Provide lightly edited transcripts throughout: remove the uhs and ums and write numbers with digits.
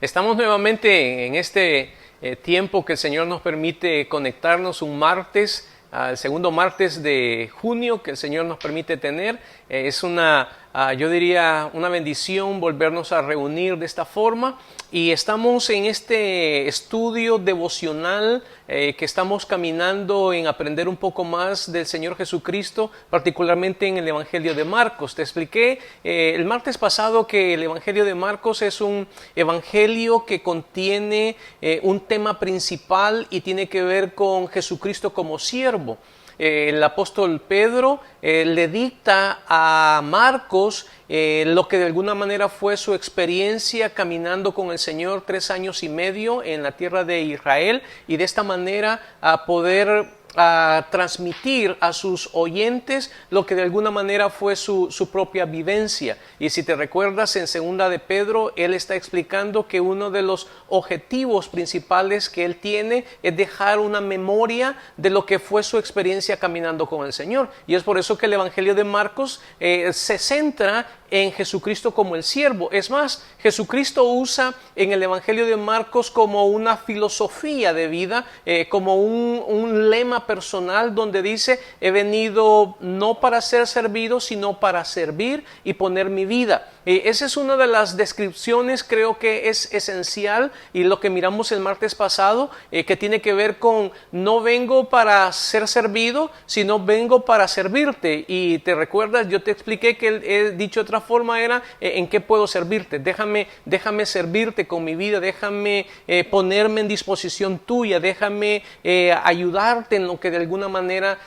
Estamos nuevamente en este tiempo que el Señor nos permite conectarnos un martes, el segundo martes de junio que el Señor nos permite tener. Es yo diría, una bendición volvernos a reunir de esta forma. Y estamos en este estudio devocional que estamos caminando en aprender un poco más del Señor Jesucristo, particularmente en el Evangelio de Marcos. Te expliqué el martes pasado que el Evangelio de Marcos es un evangelio que contiene un tema principal y tiene que ver con Jesucristo como siervo. El apóstol Pedro le dicta a Marcos lo que de alguna manera fue su experiencia caminando con el Señor 3 años y medio en la tierra de Israel, y de esta manera a poder transmitir a sus oyentes lo que de alguna manera fue su propia vivencia. Y si te recuerdas, en segunda de Pedro, él está explicando que uno de los objetivos principales que él tiene es dejar una memoria de lo que fue su experiencia caminando con el Señor. Y es por eso que el Evangelio de Marcos se centra en Jesucristo como el siervo. Es más, Jesucristo usa en el Evangelio de Marcos como una filosofía de vida, como un lema personal donde dice: he venido no para ser servido, sino para servir y poner mi vida. Esa es una de las descripciones, creo que es esencial, y lo que miramos el martes pasado, que tiene que ver con: no vengo para ser servido, sino vengo para servirte. Y te recuerdas, yo te expliqué que dicho de otra forma era: ¿en qué puedo servirte? Déjame servirte con mi vida, déjame ponerme en disposición tuya, déjame ayudarte en lo que de alguna manera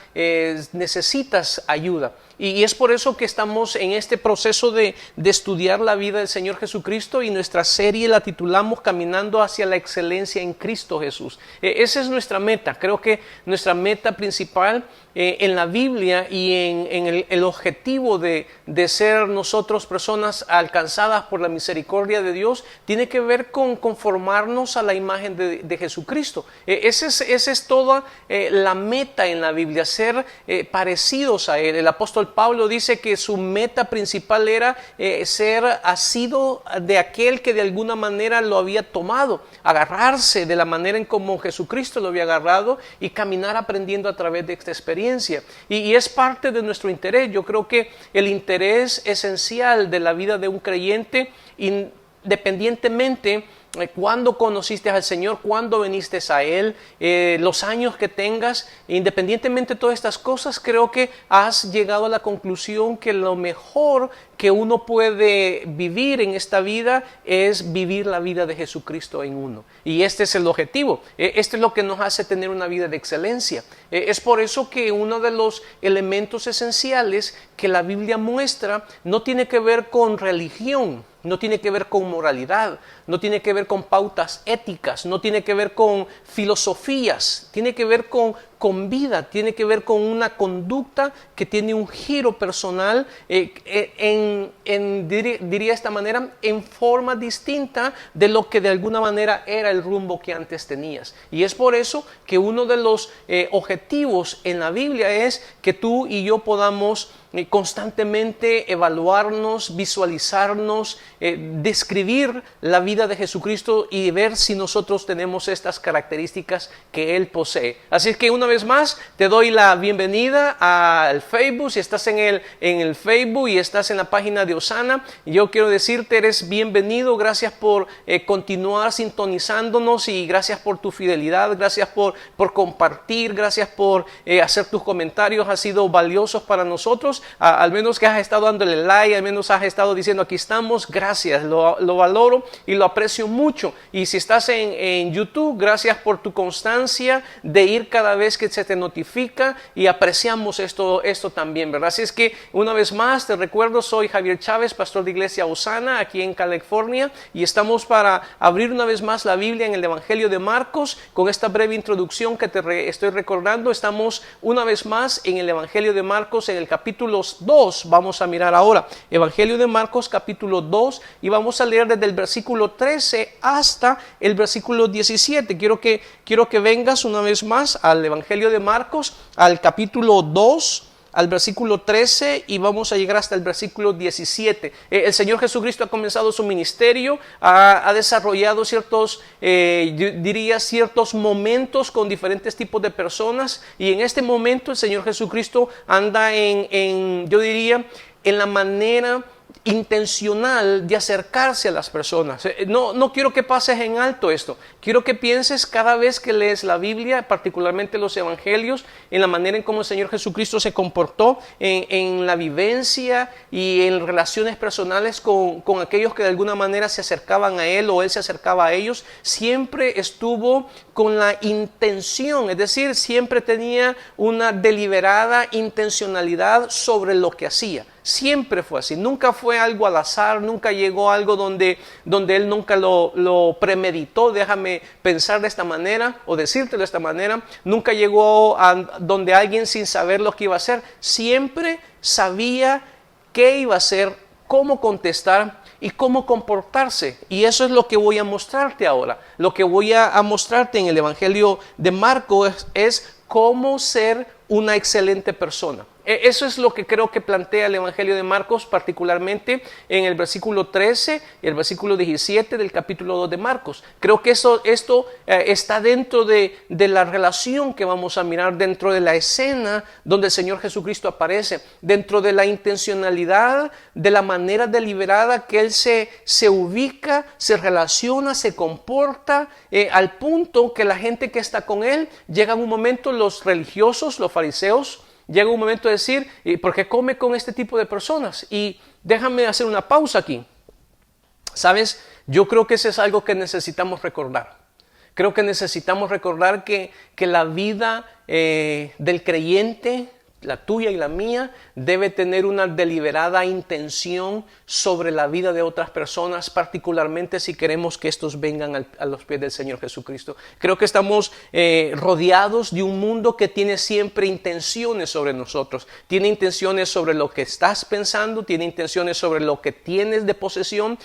necesitas ayuda. Y es por eso que estamos en este proceso de estudiar la vida del Señor Jesucristo, y nuestra serie la titulamos Caminando hacia la excelencia en Cristo Jesús. Esa es nuestra meta. Creo que nuestra meta principal en la Biblia y en el objetivo de ser nosotros personas alcanzadas por la misericordia de Dios tiene que ver con conformarnos a la imagen de Jesucristo. Esa es toda la meta en la Biblia, ser parecidos a Él. El apóstol Pablo dice que su meta principal era ser asido de aquel que de alguna manera lo había tomado, agarrarse de la manera en como Jesucristo lo había agarrado y caminar aprendiendo a través de esta experiencia. Y es parte de nuestro interés. Yo creo que el interés esencial de la vida de un creyente, independientemente cuándo conociste al Señor, cuándo viniste a Él, los años que tengas, independientemente de todas estas cosas, creo que has llegado a la conclusión que lo mejor que uno puede vivir en esta vida es vivir la vida de Jesucristo en uno. Y este es el objetivo. Este es lo que nos hace tener una vida de excelencia. Es por eso que uno de los elementos esenciales que la Biblia muestra no tiene que ver con religión, no tiene que ver con moralidad, no tiene que ver con pautas éticas, no tiene que ver con filosofías, tiene que ver con vida, tiene que ver con una conducta que tiene un giro personal, diría de esta manera, en forma distinta de lo que de alguna manera era el rumbo que antes tenías. Y es por eso que uno de los objetivos en la Biblia es que tú y yo podamos constantemente evaluarnos, visualizarnos, describir la vida de Jesucristo y ver si nosotros tenemos estas características que Él posee. Así que una vez más te doy la bienvenida al Facebook. Si estás en el Facebook y estás en la página de Osana, yo quiero decirte: eres bienvenido. Gracias por continuar sintonizándonos, y gracias por tu fidelidad, gracias por compartir, gracias por hacer tus comentarios. Ha sido valiosos para nosotros. Al menos que has estado dándole like, al menos has estado diciendo: aquí estamos. Gracias, lo valoro y lo aprecio mucho. Y si estás en YouTube, gracias por tu constancia de ir cada vez que se te notifica, y apreciamos esto también, ¿verdad? Así es que una vez más te recuerdo: soy Javier Chávez, pastor de Iglesia Osana aquí en California, y estamos para abrir una vez más la Biblia en el Evangelio de Marcos. Con esta breve introducción que te estoy recordando, estamos una vez más en el Evangelio de Marcos, en el capítulo 2. Vamos a mirar ahora Evangelio de Marcos capítulo 2, y vamos a leer desde el versículo 13 hasta el versículo 17. Quiero que vengas una vez más al Evangelio de Marcos, al capítulo 2, al versículo 13 y vamos a llegar hasta el versículo 17. El Señor Jesucristo ha comenzado su ministerio, ha desarrollado ciertos, yo diría, ciertos momentos con diferentes tipos de personas, y en este momento el Señor Jesucristo anda yo diría, en la manera intencional de acercarse a las personas. No quiero que pases en alto esto. Quiero que pienses cada vez que lees la Biblia, particularmente los evangelios, en la manera en cómo el Señor Jesucristo se comportó en la vivencia y en relaciones personales con aquellos que de alguna manera se acercaban a Él o Él se acercaba a ellos. Siempre estuvo con la intención, es decir, siempre tenía una deliberada intencionalidad sobre lo que hacía. Siempre fue así, nunca fue algo al azar, nunca llegó algo donde Él nunca lo premeditó, déjame pensar de esta manera o decirte de esta manera. Nunca llegó a donde alguien sin saber lo que iba a hacer. Siempre sabía qué iba a hacer, cómo contestar y cómo comportarse. Y eso es lo que voy a mostrarte ahora. Lo que voy a mostrarte en el Evangelio de Marcos es cómo ser una excelente persona. Eso es lo que creo que plantea el Evangelio de Marcos, particularmente en el versículo 13 y el versículo 17 del capítulo 2 de Marcos. Creo que esto está dentro de la relación que vamos a mirar, dentro de la escena donde el Señor Jesucristo aparece, dentro de la intencionalidad, de la manera deliberada que Él se ubica, se relaciona, se comporta, al punto que la gente que está con Él, llega un momento, los religiosos, los fariseos, llega un momento de decir, ¿por qué come con este tipo de personas? Y déjame hacer una pausa aquí. ¿Sabes? Yo creo que eso es algo que necesitamos recordar. Creo que necesitamos recordar que la vida del creyente, la tuya y la mía, debe tener una deliberada intención sobre la vida de otras personas, particularmente si queremos que estos vengan a los pies del Señor Jesucristo. Creo que estamos rodeados de un mundo que tiene siempre intenciones sobre nosotros. Tiene intenciones sobre lo que estás pensando, tiene intenciones sobre lo que tienes de posesión,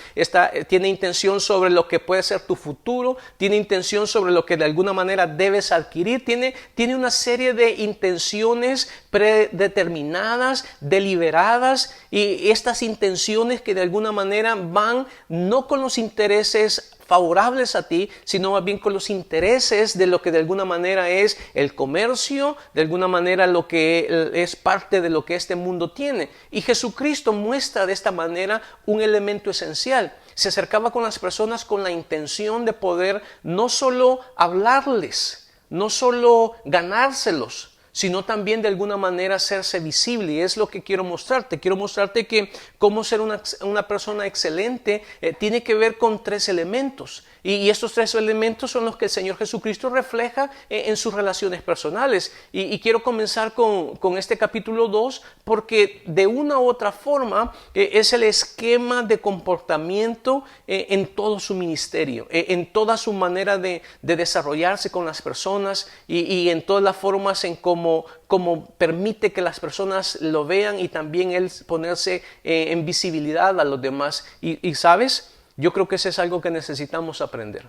tiene intención sobre lo que puede ser tu futuro, tiene intención sobre lo que de alguna manera debes adquirir, tiene una serie de intenciones predeterminadas, deliberadas, y estas intenciones que de alguna manera van no con los intereses favorables a ti, sino más bien con los intereses de lo que de alguna manera es el comercio, de alguna manera lo que es parte de lo que este mundo tiene. Y Jesucristo muestra de esta manera un elemento esencial. Se acercaba con las personas con la intención de poder no solo hablarles, no solo ganárselos, sino también de alguna manera hacerse visible. Y es lo que quiero mostrarte. Quiero mostrarte que cómo ser una persona excelente tiene que ver con tres elementos. Y estos tres elementos son los que el Señor Jesucristo refleja en sus relaciones personales. Y quiero comenzar con este capítulo 2 porque de una u otra forma es el esquema de comportamiento en todo su ministerio, en toda su manera de desarrollarse con las personas y en todas las formas en cómo permite que las personas lo vean y también Él ponerse en visibilidad a los demás. Y ¿sabes? Yo creo que eso es algo que necesitamos aprender.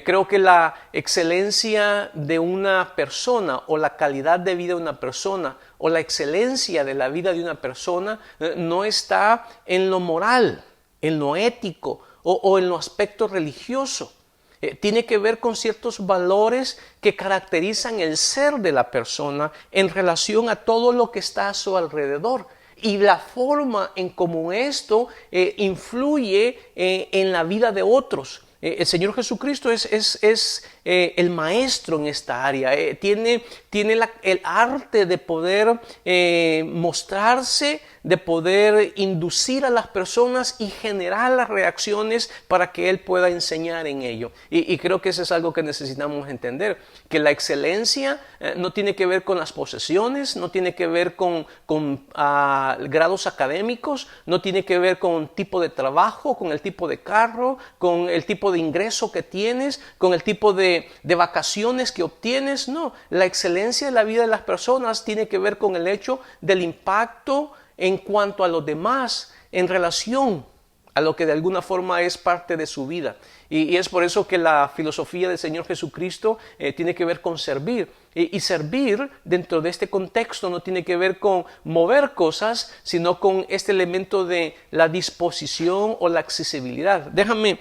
Creo que la excelencia de una persona o la calidad de vida de una persona o la excelencia de la vida de una persona no está en lo moral, en lo ético o en lo aspecto religioso. Tiene que ver con ciertos valores que caracterizan el ser de la persona en relación a todo lo que está a su alrededor. Y la forma en cómo esto influye en la vida de otros. El Señor Jesucristo es el maestro en esta área. Tiene el arte de poder mostrarse, de poder inducir a las personas y generar las reacciones para que Él pueda enseñar en ello. Y creo que eso es algo que necesitamos entender, que la excelencia no tiene que ver con las posesiones, no tiene que ver con grados académicos, no tiene que ver con tipo de trabajo, con el tipo de carro, con el tipo de ingreso que tienes, con el tipo de vacaciones que obtienes. No, la excelencia de la vida de las personas tiene que ver con el hecho del impacto en cuanto a los demás en relación a lo que de alguna forma es parte de su vida. Y es por eso que la filosofía del Señor Jesucristo tiene que ver con servir. Y servir dentro de este contexto no tiene que ver con mover cosas, sino con este elemento de la disposición o la accesibilidad. Déjame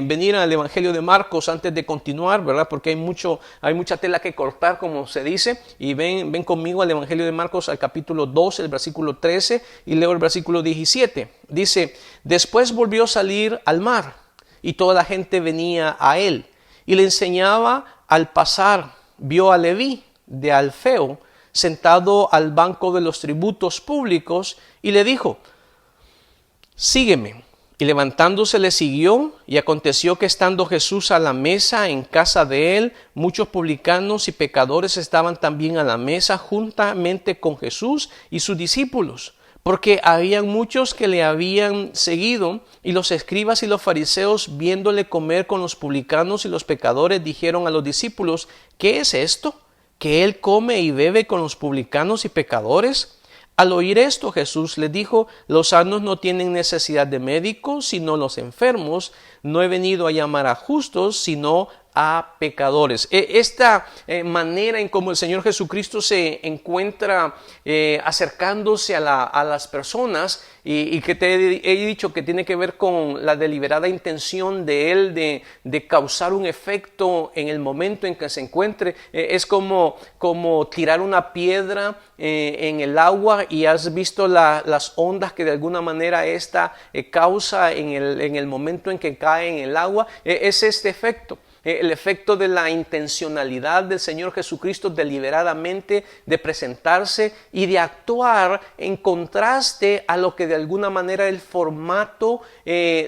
venir al Evangelio de Marcos antes de continuar, ¿verdad? Porque hay mucha tela que cortar, como se dice. Y ven conmigo al Evangelio de Marcos, al capítulo 12, el versículo 13, y leo el versículo 17. Dice: después volvió a salir al mar, y toda la gente venía a él, y le enseñaba. Al pasar, vio a Leví de Alfeo sentado al banco de los tributos públicos y le dijo: sígueme. Y levantándose le siguió, y aconteció que estando Jesús a la mesa en casa de él, muchos publicanos y pecadores estaban también a la mesa juntamente con Jesús y sus discípulos, porque habían muchos que le habían seguido, y los escribas y los fariseos, viéndole comer con los publicanos y los pecadores, dijeron a los discípulos: ¿qué es esto? ¿Que él come y bebe con los publicanos y pecadores? Al oír esto, Jesús les dijo: los sanos no tienen necesidad de médicos, sino los enfermos. No he venido a llamar a justos, sino a pecadores. Esta manera en cómo el Señor Jesucristo se encuentra acercándose a las personas, y que te he dicho que tiene que ver con la deliberada intención de Él de causar un efecto en el momento en que se encuentre. Es como tirar una piedra en el agua, y has visto las ondas que de alguna manera esta causa en el momento en que cae en el agua. Es este efecto. El efecto de la intencionalidad del Señor Jesucristo deliberadamente de presentarse y de actuar en contraste a lo que de alguna manera el formato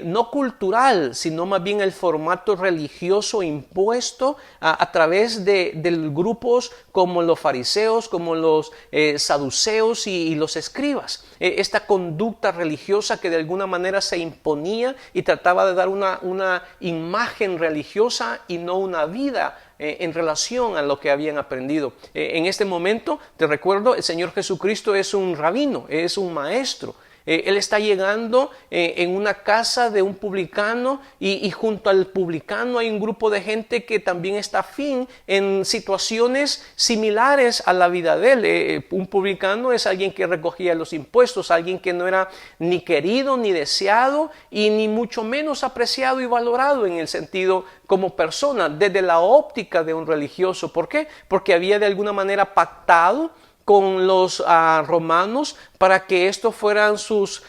no cultural, sino más bien el formato religioso impuesto a través de grupos como los fariseos, como los saduceos y los escribas. Esta conducta religiosa que de alguna manera se imponía y trataba de dar una imagen religiosa y no una vida en relación a lo que habían aprendido. En este momento, te recuerdo, el Señor Jesucristo es un rabino, es un maestro. Él está llegando en una casa de un publicano, y junto al publicano hay un grupo de gente que también está afín en situaciones similares a la vida de él. Un publicano es alguien que recogía los impuestos, alguien que no era ni querido ni deseado y ni mucho menos apreciado y valorado en el sentido como persona desde la óptica de un religioso. ¿Por qué? Porque había de alguna manera pactado con los romanos para que estos fueran sus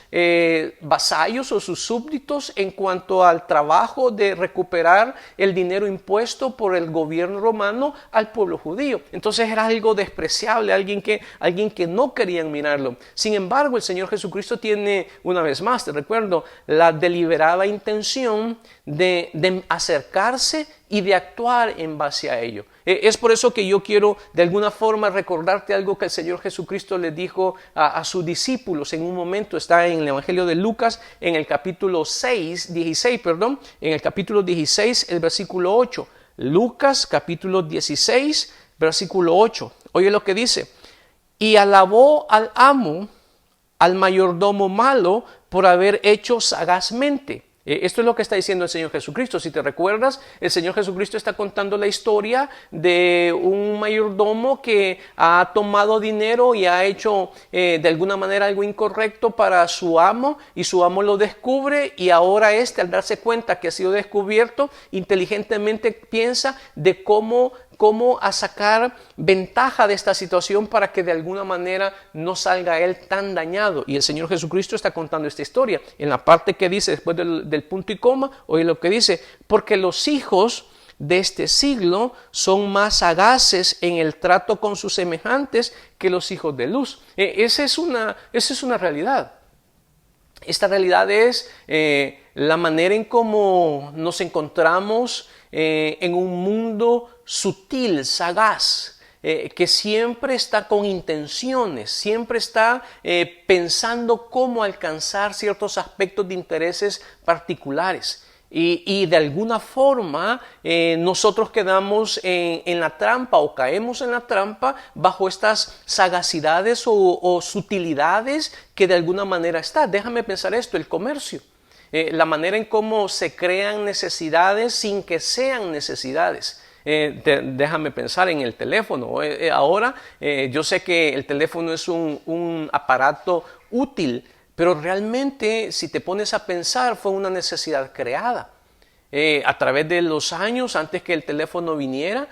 vasallos o sus súbditos en cuanto al trabajo de recuperar el dinero impuesto por el gobierno romano al pueblo judío. Entonces era algo despreciable, alguien que no querían mirarlo. Sin embargo, el Señor Jesucristo tiene, una vez más, te recuerdo, la deliberada intención de acercarse y de actuar en base a ello. Es por eso que yo quiero de alguna forma recordarte algo que el Señor Jesucristo le dijo a sus discípulos en un momento. Está en el Evangelio de Lucas, en el capítulo 16, en el capítulo 16, el versículo 8. Lucas, capítulo 16, versículo 8. Oye lo que dice: y alabó al amo, al mayordomo malo, por haber hecho sagazmente. Esto es lo que está diciendo el Señor Jesucristo. Si te recuerdas, el Señor Jesucristo está contando la historia de un mayordomo que ha tomado dinero y ha hecho de alguna manera algo incorrecto para su amo, y su amo lo descubre, y ahora al darse cuenta que ha sido descubierto, inteligentemente piensa de cómo a sacar ventaja de esta situación para que de alguna manera no salga él tan dañado. Y el Señor Jesucristo está contando esta historia. En la parte que dice después del punto y coma, oye lo que dice: porque los hijos de este siglo son más sagaces en el trato con sus semejantes que los hijos de luz. Esa es una realidad. Esta realidad es la manera en cómo nos encontramos en un mundo sutil, sagaz, que siempre está con intenciones, siempre está pensando cómo alcanzar ciertos aspectos de intereses particulares. Y de alguna forma nosotros quedamos en la trampa, o caemos en la trampa bajo estas sagacidades o sutilidades que de alguna manera está. Déjame pensar esto: el comercio. La manera en cómo se crean necesidades sin que sean necesidades. déjame pensar en el teléfono. Ahora yo sé que el teléfono es un aparato útil, pero realmente si te pones a pensar fue una necesidad creada. A través de los años, antes que el teléfono viniera,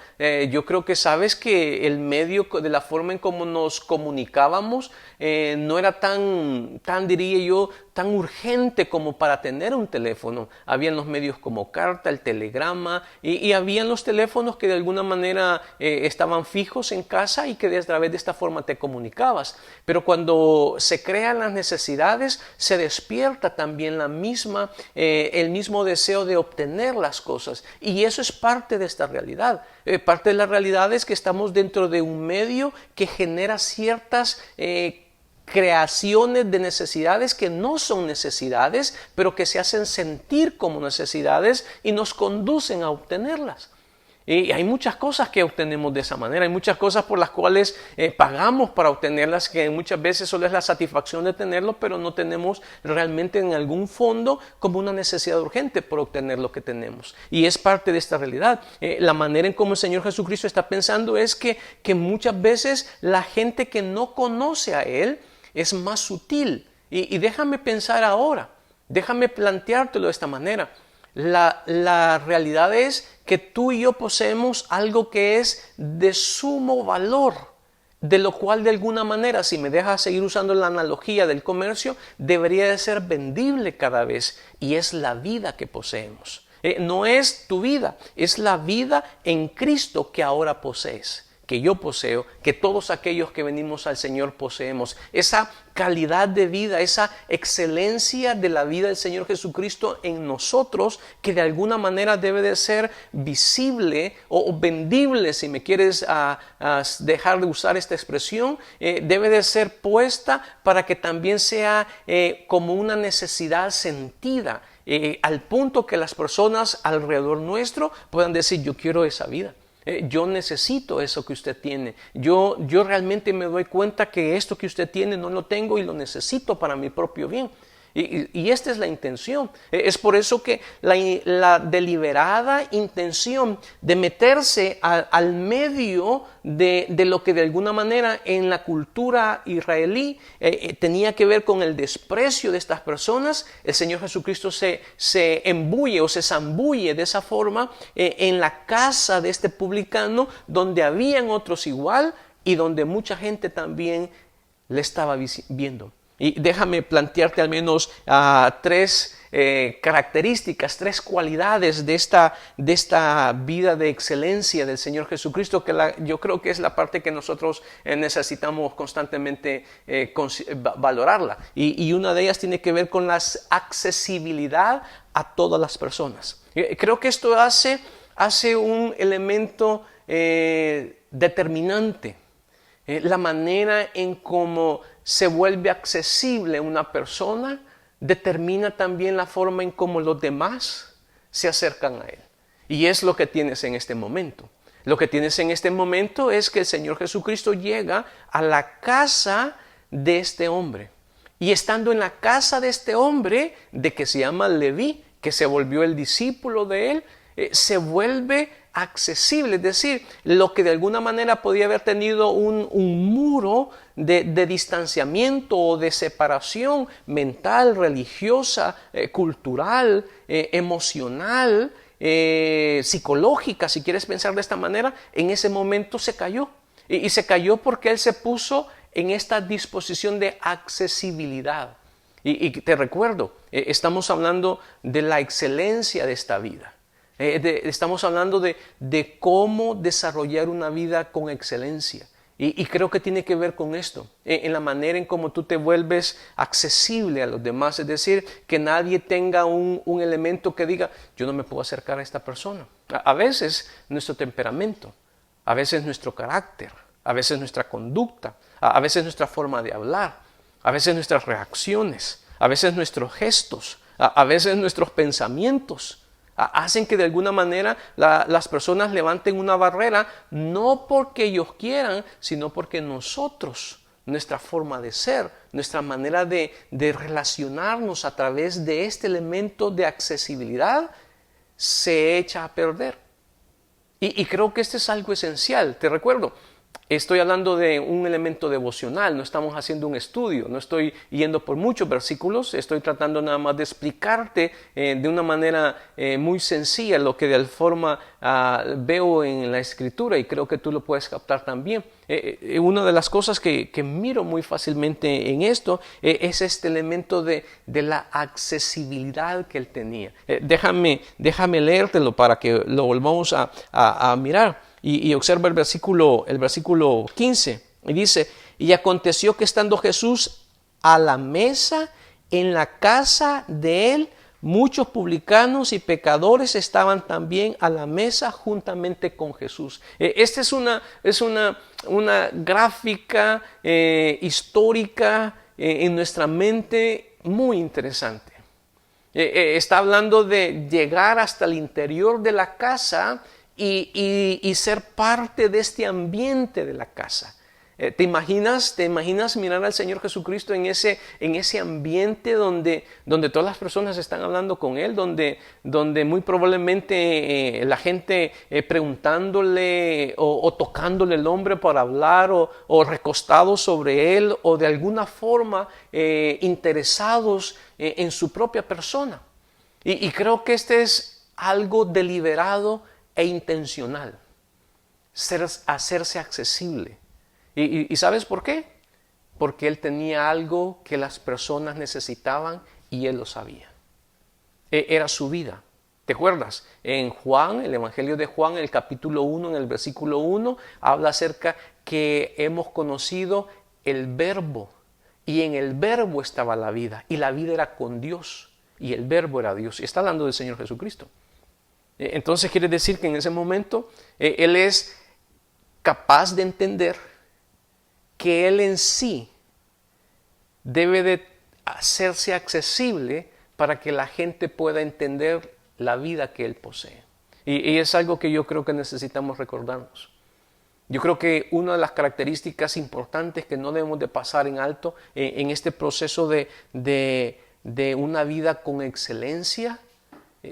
yo creo que sabes que el medio de la forma en cómo nos comunicábamos no era tan, diría yo, tan urgente como para tener un teléfono. Habían los medios como carta, el telegrama y habían los teléfonos que de alguna manera estaban fijos en casa y que a través de esta forma te comunicabas. Pero cuando se crean las necesidades, se despierta también el mismo deseo de obtener las cosas, y eso es parte de esta realidad. Parte de la realidad es que estamos dentro de un medio que genera ciertas creaciones de necesidades que no son necesidades, pero que se hacen sentir como necesidades y nos conducen a obtenerlas. Y hay muchas cosas que obtenemos de esa manera, hay muchas cosas por las cuales pagamos para obtenerlas, que muchas veces solo es la satisfacción de tenerlo, pero no tenemos realmente en algún fondo como una necesidad urgente por obtener lo que tenemos. Y es parte de esta realidad. La manera en cómo el Señor Jesucristo está pensando es que muchas veces la gente que no conoce a Él es más sutil. Y déjame pensar ahora, déjame planteártelo de esta manera. La realidad es que tú y yo poseemos algo que es de sumo valor, de lo cual de alguna manera, si me dejas seguir usando la analogía del comercio, debería de ser vendible cada vez, y es la vida que poseemos. No es tu vida, es la vida en Cristo que ahora posees, que yo poseo, que todos aquellos que venimos al Señor poseemos. Esa calidad de vida, esa excelencia de la vida del Señor Jesucristo en nosotros, que de alguna manera debe de ser visible o vendible, si me quieres dejar de usar esta expresión, debe de ser puesta para que también sea como una necesidad sentida, al punto que las personas alrededor nuestro puedan decir: yo quiero esa vida. Yo necesito eso que usted tiene. Yo realmente me doy cuenta que esto que usted tiene no lo tengo y lo necesito para mi propio bien. Y esta es la intención. Es por eso que la deliberada intención de meterse al medio de lo que de alguna manera en la cultura israelí tenía que ver con el desprecio de estas personas, el Señor Jesucristo se embulle o se zambulle de esa forma en la casa de este publicano, donde habían otros igual y donde mucha gente también le estaba viendo. Y déjame plantearte al menos tres características, tres cualidades de esta vida de excelencia del Señor Jesucristo, que yo creo que es la parte que nosotros necesitamos constantemente valorarla. Y una de ellas tiene que ver con la accesibilidad a todas las personas. Creo que esto hace un elemento determinante. La manera en cómo se vuelve accesible una persona determina también la forma en cómo los demás se acercan a él. Y es lo que tienes en este momento. Lo que tienes en este momento es que el Señor Jesucristo llega a la casa de este hombre. Y estando en la casa de este hombre, de que se llama Leví, que se volvió el discípulo de él, se vuelve accesible, es decir, lo que de alguna manera podía haber tenido un muro de distanciamiento o de separación mental, religiosa, cultural, emocional, psicológica, si quieres pensar de esta manera, en ese momento se cayó. Y se cayó porque él se puso en esta disposición de accesibilidad. Y te recuerdo, estamos hablando de la excelencia de esta vida. Estamos hablando de cómo desarrollar una vida con excelencia. Y creo que tiene que ver con esto, en la manera en cómo tú te vuelves accesible a los demás. Es decir, que nadie tenga un elemento que diga: yo no me puedo acercar a esta persona. A veces nuestro temperamento, a veces nuestro carácter, a veces nuestra conducta, a veces nuestra forma de hablar, a veces nuestras reacciones, a veces nuestros gestos, a veces nuestros pensamientos hacen que de alguna manera las personas levanten una barrera, no porque ellos quieran, sino porque nosotros, nuestra forma de ser, nuestra manera de relacionarnos a través de este elemento de accesibilidad, se echa a perder. Y creo que este es algo esencial. Te recuerdo, estoy hablando de un elemento devocional, no estamos haciendo un estudio, no estoy yendo por muchos versículos, estoy tratando nada más de explicarte de una manera muy sencilla lo que de alguna forma veo en la Escritura y creo que tú lo puedes captar también. Una de las cosas que miro muy fácilmente en esto es este elemento de la accesibilidad que él tenía. Déjame leértelo para que lo volvamos a mirar. Y observa el versículo 15. Y dice, y aconteció que estando Jesús a la mesa en la casa de él, muchos publicanos y pecadores estaban también a la mesa juntamente con Jesús. Esta es una gráfica histórica en nuestra mente muy interesante. Está hablando de llegar hasta el interior de la casa y ser parte de este ambiente de la casa. ¿Te imaginas mirar al Señor Jesucristo en ese ambiente donde todas las personas están hablando con Él, donde muy probablemente la gente preguntándole o tocándole el hombro para hablar o recostados sobre Él o de alguna forma interesados en su propia persona? Y creo que este es algo deliberado e intencional, hacerse accesible. ¿Y sabes por qué? Porque él tenía algo que las personas necesitaban y él lo sabía. Era su vida. ¿Te acuerdas? En Juan, el Evangelio de Juan, en el capítulo 1, en el versículo 1, habla acerca que hemos conocido el Verbo y en el Verbo estaba la vida y la vida era con Dios y el Verbo era Dios. Y está hablando del Señor Jesucristo. Entonces quiere decir que en ese momento Él es capaz de entender que Él en sí debe de hacerse accesible para que la gente pueda entender la vida que Él posee. Y es algo que yo creo que necesitamos recordarnos. Yo creo que una de las características importantes que no debemos de pasar en alto en este proceso de una vida con excelencia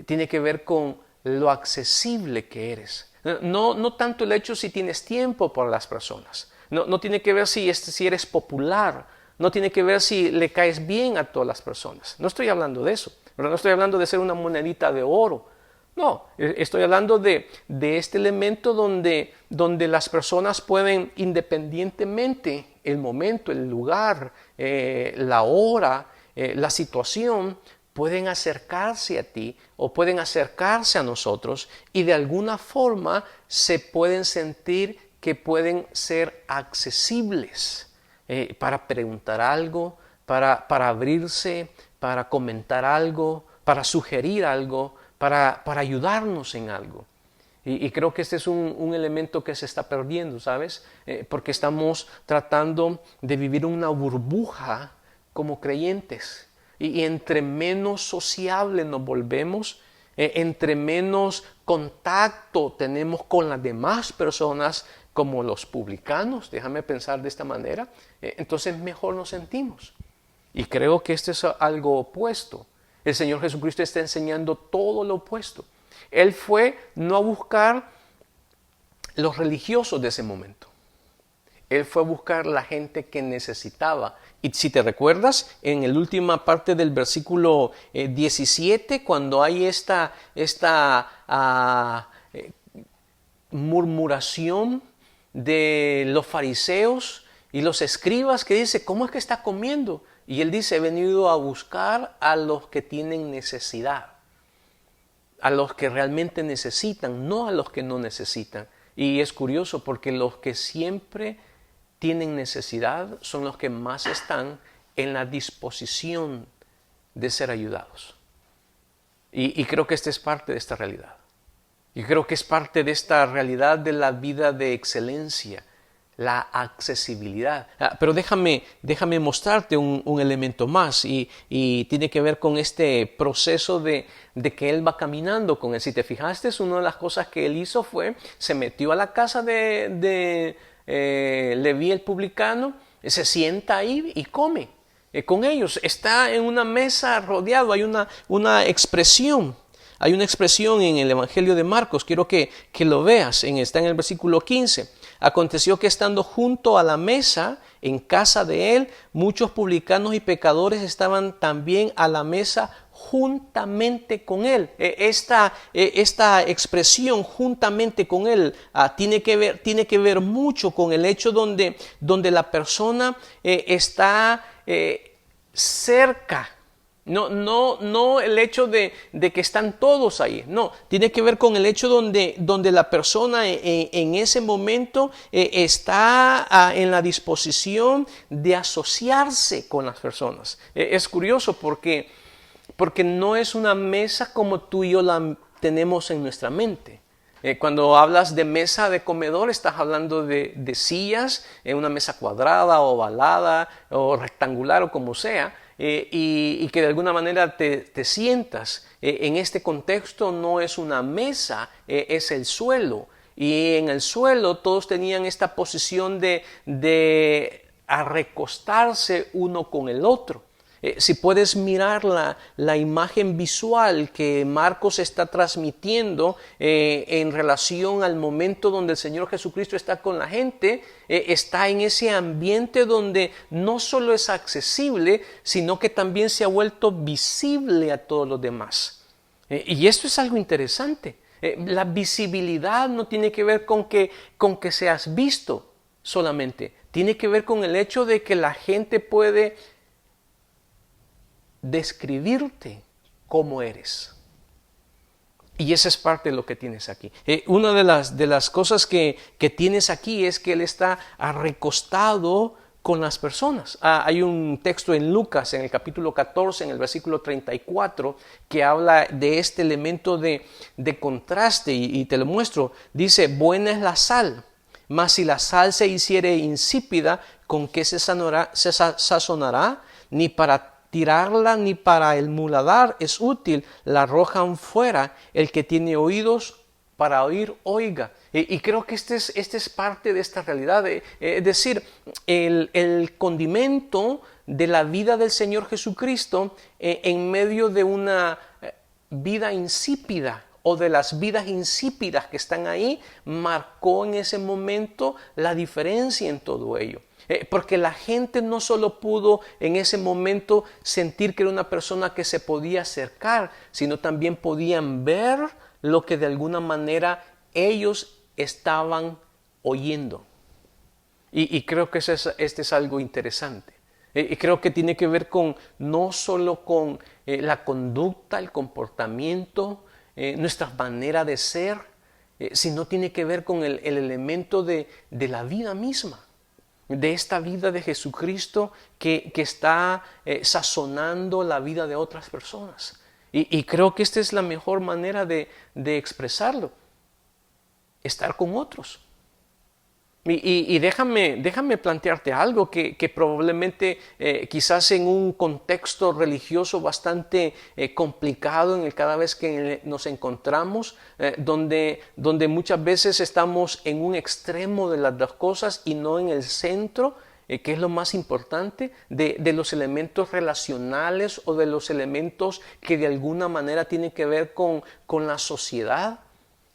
tiene que ver con lo accesible que eres. No tanto el hecho si tienes tiempo para las personas. No tiene que ver si eres popular. No tiene que ver si le caes bien a todas las personas. No estoy hablando de eso. No estoy hablando de ser una monedita de oro. No, estoy hablando de este elemento donde las personas pueden, independientemente el momento, el lugar, la hora, la situación, pueden acercarse a ti o pueden acercarse a nosotros y de alguna forma se pueden sentir que pueden ser accesibles para preguntar algo, para abrirse, para comentar algo, para sugerir algo, para ayudarnos en algo. Y creo que este es un elemento que se está perdiendo, ¿sabes? Porque estamos tratando de vivir una burbuja como creyentes. Y entre menos sociables nos volvemos, entre menos contacto tenemos con las demás personas, como los publicanos, déjame pensar de esta manera, entonces mejor nos sentimos. Y creo que esto es algo opuesto. El Señor Jesucristo está enseñando todo lo opuesto. Él fue no a buscar los religiosos de ese momento. Él fue a buscar la gente que necesitaba. Y si te recuerdas, en la última parte del versículo 17, cuando hay esta murmuración de los fariseos y los escribas que dice, ¿cómo es que está comiendo? Y él dice, he venido a buscar a los que tienen necesidad, a los que realmente necesitan, no a los que no necesitan. Y es curioso porque los que siempre tienen necesidad son los que más están en la disposición de ser ayudados. Y creo que esta es parte de esta realidad. Y creo que es parte de esta realidad de la vida de excelencia, la accesibilidad. Pero déjame mostrarte un elemento más y tiene que ver con este proceso de que él va caminando con él. Si te fijaste, una de las cosas que él hizo fue, se metió a la casa de Leví el publicano, se sienta ahí y come con ellos. Está en una mesa rodeado, hay una expresión. Hay una expresión en el Evangelio de Marcos, quiero que lo veas, está en el versículo 15. Aconteció que estando junto a la mesa, en casa de él, muchos publicanos y pecadores estaban también a la mesa juntamente con él. Esta expresión juntamente con él tiene que ver mucho con el hecho donde la persona está cerca. No el hecho de que están todos ahí, no, tiene que ver con el hecho donde la persona en ese momento está en la disposición de asociarse con las personas. Es curioso porque no es una mesa como tú y yo la tenemos en nuestra mente. Cuando hablas de mesa de comedor, estás hablando de sillas, una mesa cuadrada, ovalada o rectangular o como sea, y que de alguna manera te sientas. En este contexto no es una mesa, es el suelo. Y en el suelo todos tenían esta posición de arrecostarse uno con el otro. Si puedes mirar la imagen visual que Marcos está transmitiendo en relación al momento donde el Señor Jesucristo está con la gente, está en ese ambiente donde no solo es accesible, sino que también se ha vuelto visible a todos los demás. Y esto es algo interesante. La visibilidad no tiene que ver con que seas visto solamente, tiene que ver con el hecho de que la gente puede describirte cómo eres. Y esa es parte de lo que tienes aquí. Una de las cosas que tienes aquí es que Él está recostado con las personas. Hay un texto en Lucas, en el capítulo 14, en el versículo 34, que habla de este elemento de contraste, y te lo muestro. Dice, buena es la sal, mas si la sal se hiciere insípida, ¿con qué se sazonará? Ni para tirarla ni para el muladar es útil, la arrojan fuera, el que tiene oídos para oír, oiga. Y creo que este es parte de esta realidad, es decir, el condimento de la vida del Señor Jesucristo en medio de una vida insípida o de las vidas insípidas que están ahí, marcó en ese momento la diferencia en todo ello. Porque la gente no solo pudo en ese momento sentir que era una persona que se podía acercar, sino también podían ver lo que de alguna manera ellos estaban oyendo. Y creo que este es algo interesante. Y creo que tiene que ver no solo con la conducta, el comportamiento, nuestra manera de ser, sino tiene que ver con el elemento de la vida misma. De esta vida de Jesucristo que está sazonando la vida de otras personas. Y creo que esta es la mejor manera de expresarlo. Estar con otros. Y déjame plantearte algo que probablemente quizás en un contexto religioso bastante complicado cada vez que nos encontramos, donde muchas veces estamos en un extremo de las dos cosas y no en el centro, que es lo más importante, de los elementos relacionales o de los elementos que de alguna manera tienen que ver con la sociedad.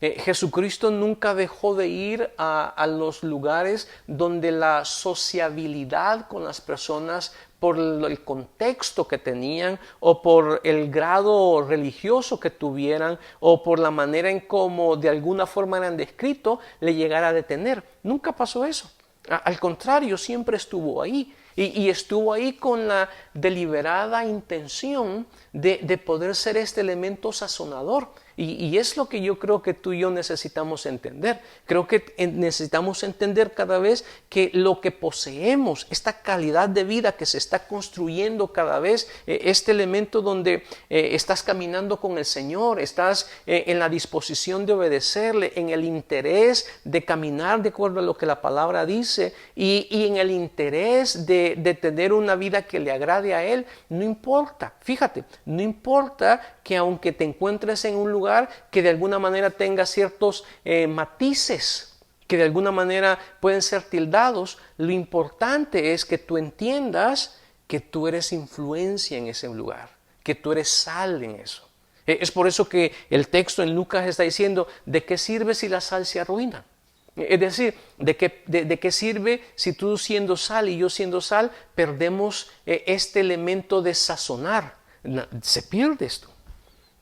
Jesucristo nunca dejó de ir a los lugares donde la sociabilidad con las personas, por el contexto que tenían o por el grado religioso que tuvieran o por la manera en cómo de alguna forma eran descritos, le llegara a detener. Nunca pasó eso. Al contrario, siempre estuvo ahí. Y estuvo ahí con la deliberada intención de poder ser este elemento sazonador. Y es lo que yo creo que tú y yo necesitamos entender. Creo que necesitamos entender cada vez que lo que poseemos, esta calidad de vida que se está construyendo cada vez, este elemento donde estás caminando con el Señor, estás en la disposición de obedecerle, en el interés de caminar de acuerdo a lo que la palabra dice y en el interés de tener una vida que le agrade a Él, no importa, fíjate, no importa que aunque te encuentres en un lugar que de alguna manera tenga ciertos matices, que de alguna manera pueden ser tildados, lo importante es que tú entiendas que tú eres influencia en ese lugar, que tú eres sal en eso. Es por eso que el texto en Lucas está diciendo, ¿de qué sirve si la sal se arruina? Es decir, ¿de qué sirve si tú siendo sal y yo siendo sal perdemos este elemento de sazonar? Se pierde esto.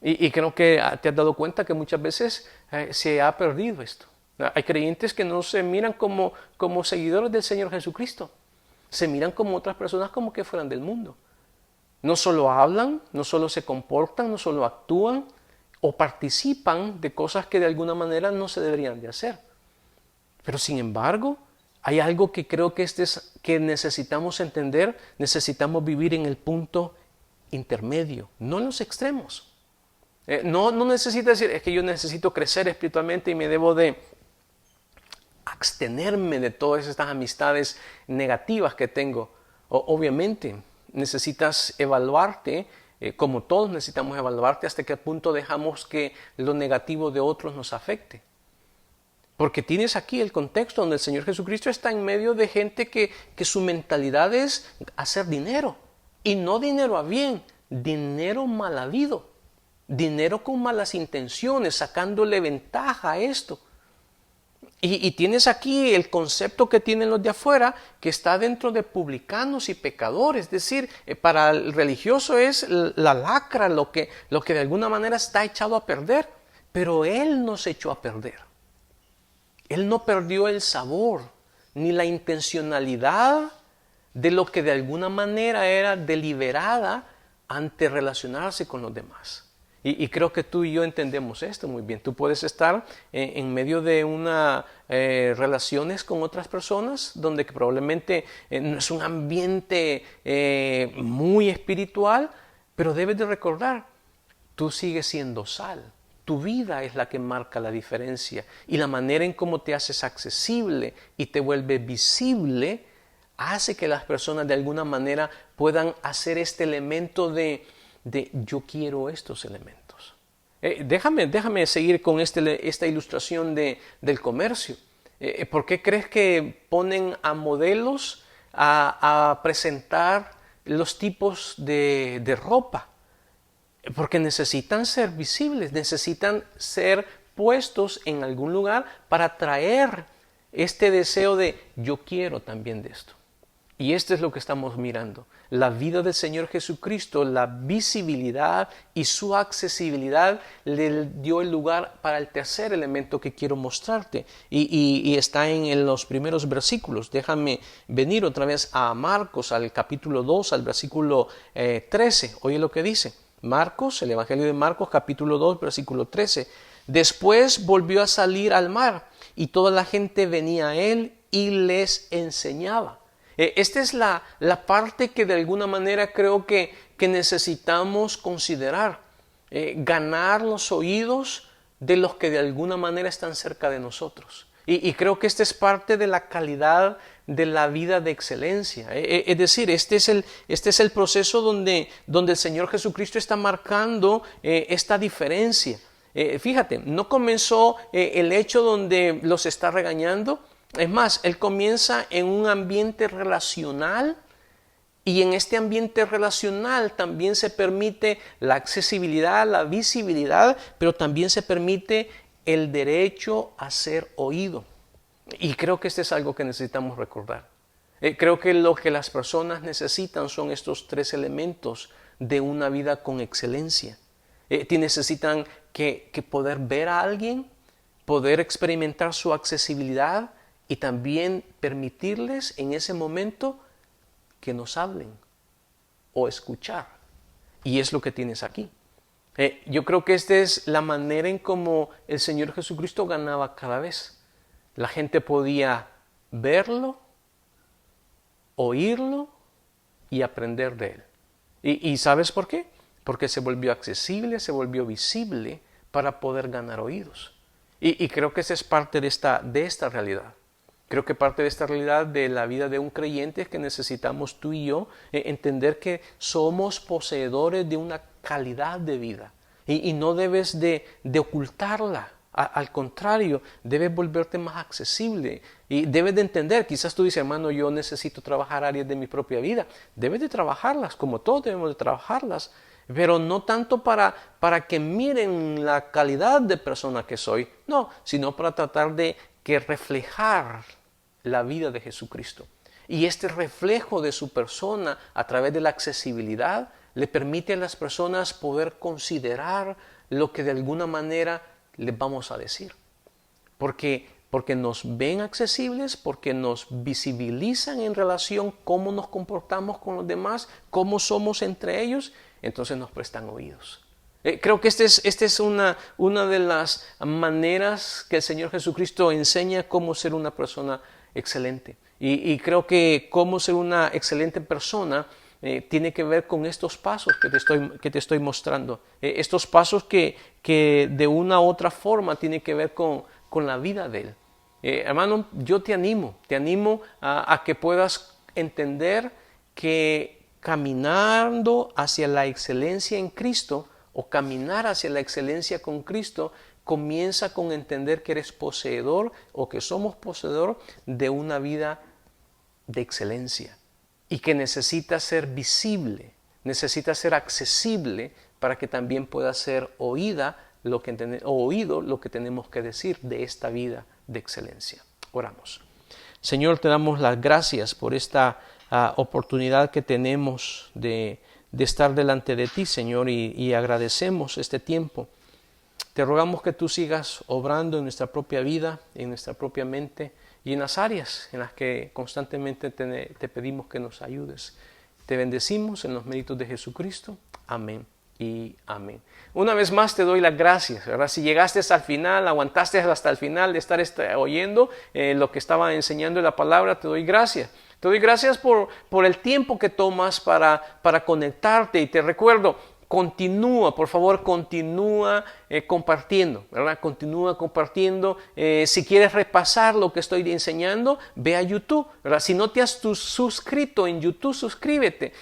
Y creo que te has dado cuenta que muchas veces se ha perdido esto. Hay creyentes que no se miran como seguidores del Señor Jesucristo. Se miran como otras personas como que fueran del mundo. No solo hablan, no solo se comportan, no solo actúan o participan de cosas que de alguna manera no se deberían de hacer. Pero sin embargo, hay algo que creo que que necesitamos entender, necesitamos vivir en el punto intermedio, no en los extremos. No necesita decir, es que yo necesito crecer espiritualmente y me debo de abstenerme de todas estas amistades negativas que tengo. Obviamente, necesitas evaluarte, como todos necesitamos evaluarte, hasta qué punto dejamos que lo negativo de otros nos afecte. Porque tienes aquí el contexto donde el Señor Jesucristo está en medio de gente que su mentalidad es hacer dinero. Y no dinero a bien, dinero mal habido. Dinero con malas intenciones, sacándole ventaja a esto. Y tienes aquí el concepto que tienen los de afuera, que está dentro de publicanos y pecadores. Es decir, para el religioso es la lacra, lo que de alguna manera está echado a perder. Pero Él no se echó a perder. Él no perdió el sabor ni la intencionalidad de lo que de alguna manera era deliberada ante relacionarse con los demás. Y creo que tú y yo entendemos esto muy bien. Tú puedes estar en medio de una relaciones con otras personas donde probablemente no es un ambiente muy espiritual, pero debes de recordar, tú sigues siendo sal. Tu vida es la que marca la diferencia y la manera en cómo te haces accesible y te vuelve visible hace que las personas de alguna manera puedan hacer este elemento de yo quiero estos elementos. Déjame seguir con esta ilustración del comercio. ¿Por qué crees que ponen a modelos a presentar los tipos de ropa? Porque necesitan ser visibles, necesitan ser puestos en algún lugar para atraer este deseo de yo quiero también de esto. Y esto es lo que estamos mirando. La vida del Señor Jesucristo, la visibilidad y su accesibilidad le dio el lugar para el tercer elemento que quiero mostrarte. Y está en los primeros versículos. Déjame venir otra vez a Marcos, al capítulo 2, al versículo 13. Oye lo que dice. Marcos, el Evangelio de Marcos, capítulo 2, versículo 13. Después volvió a salir al mar y toda la gente venía a él y les enseñaba. Esta es la parte que de alguna manera creo que necesitamos considerar. Ganar los oídos de los que de alguna manera están cerca de nosotros. Y creo que esta es parte de la calidad de la vida de excelencia. Es decir, este es el proceso donde el Señor Jesucristo está marcando esta diferencia. Fíjate, no comenzó el hecho donde los está regañando. Es más, Él comienza en un ambiente relacional y en este ambiente relacional también se permite la accesibilidad, la visibilidad, pero también se permite el derecho a ser oído. Y creo que este es algo que necesitamos recordar. Creo que lo que las personas necesitan son estos tres elementos de una vida con excelencia. Necesitan que poder ver a alguien, poder experimentar su accesibilidad y también permitirles en ese momento que nos hablen o escuchar. Y es lo que tienes aquí. Yo creo que esta es la manera en cómo el Señor Jesucristo ganaba cada vez. La gente podía verlo, oírlo y aprender de él. ¿Y sabes por qué? Porque se volvió accesible, se volvió visible para poder ganar oídos. Y creo que esa es parte de esta realidad. Creo que parte de esta realidad de la vida de un creyente es que necesitamos tú y yo entender que somos poseedores de una calidad de vida y no debes de ocultarla. Al contrario, debes volverte más accesible y debes de entender, quizás tú dices, hermano, yo necesito trabajar áreas de mi propia vida. Debes de trabajarlas, como todos debemos de trabajarlas, pero no tanto para que miren la calidad de persona que soy, no, sino para tratar de que reflejar la vida de Jesucristo. Y este reflejo de su persona a través de la accesibilidad le permite a las personas poder considerar lo que de alguna manera les vamos a decir. Porque nos ven accesibles, porque nos visibilizan en relación cómo nos comportamos con los demás, cómo somos entre ellos, entonces nos prestan oídos. Creo que esta es una de las maneras que el Señor Jesucristo enseña cómo ser una persona excelente. Y creo que cómo ser una excelente persona tiene que ver con estos pasos que te estoy mostrando. Estos pasos que de una u otra forma tienen que ver con la vida de Él. Hermano, yo te animo a que puedas entender que caminando hacia la excelencia en Cristo o caminar hacia la excelencia con Cristo comienza con entender que eres poseedor o que somos poseedor de una vida de excelencia y que necesita ser visible, necesita ser accesible para que también pueda ser oído lo que tenemos que decir de esta vida de excelencia. Oramos. Señor, te damos las gracias por esta oportunidad que tenemos de estar delante de ti, Señor, y agradecemos este tiempo. Te rogamos que tú sigas obrando en nuestra propia vida, en nuestra propia mente y en las áreas en las que constantemente te pedimos que nos ayudes. Te bendecimos en los méritos de Jesucristo. Amén y amén. Una vez más te doy las gracias, ¿verdad? Si llegaste hasta el final, aguantaste hasta el final de estar oyendo lo que estaba enseñando en la palabra, te doy gracias. Te doy gracias por el tiempo que tomas para conectarte y te recuerdo, continúa, por favor, continúa compartiendo, ¿verdad? Continúa compartiendo. Si quieres repasar lo que estoy enseñando, ve a YouTube, ¿verdad? Si no te has suscrito en YouTube, suscríbete.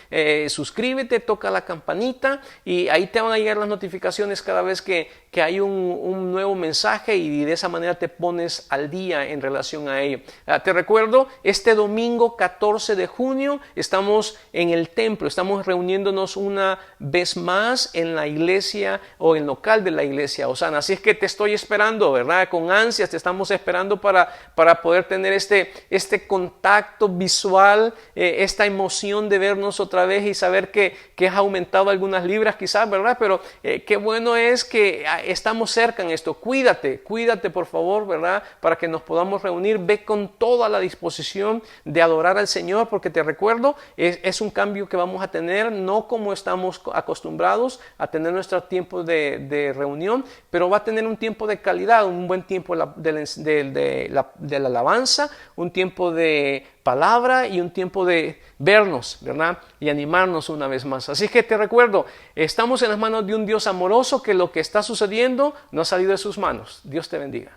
Suscríbete, toca la campanita y ahí te van a llegar las notificaciones cada vez que hay un nuevo mensaje y de esa manera te pones al día en relación a ello. Te recuerdo, este domingo 14 de junio estamos en el templo, estamos reuniéndonos una vez más en la iglesia o el local de la iglesia Osana. Así es que te estoy esperando, ¿verdad? Con ansias te estamos esperando para poder tener este contacto visual, esta emoción de vernos otra vez y saber que has aumentado algunas libras quizás, ¿verdad? Pero qué bueno es que estamos cerca en esto. Cuídate por favor, ¿verdad? Para que nos podamos reunir. Ve con toda la disposición de adorar al Señor, porque te recuerdo, es un cambio que vamos a tener, no como estamos acostumbrados a tener nuestro tiempo de reunión, pero va a tener un tiempo de calidad, un buen tiempo de la alabanza, un tiempo de palabra y un tiempo de vernos, ¿verdad? Y animarnos una vez más. Así que te recuerdo, estamos en las manos de un Dios amoroso, que lo que está sucediendo no ha salido de sus manos. Dios te bendiga.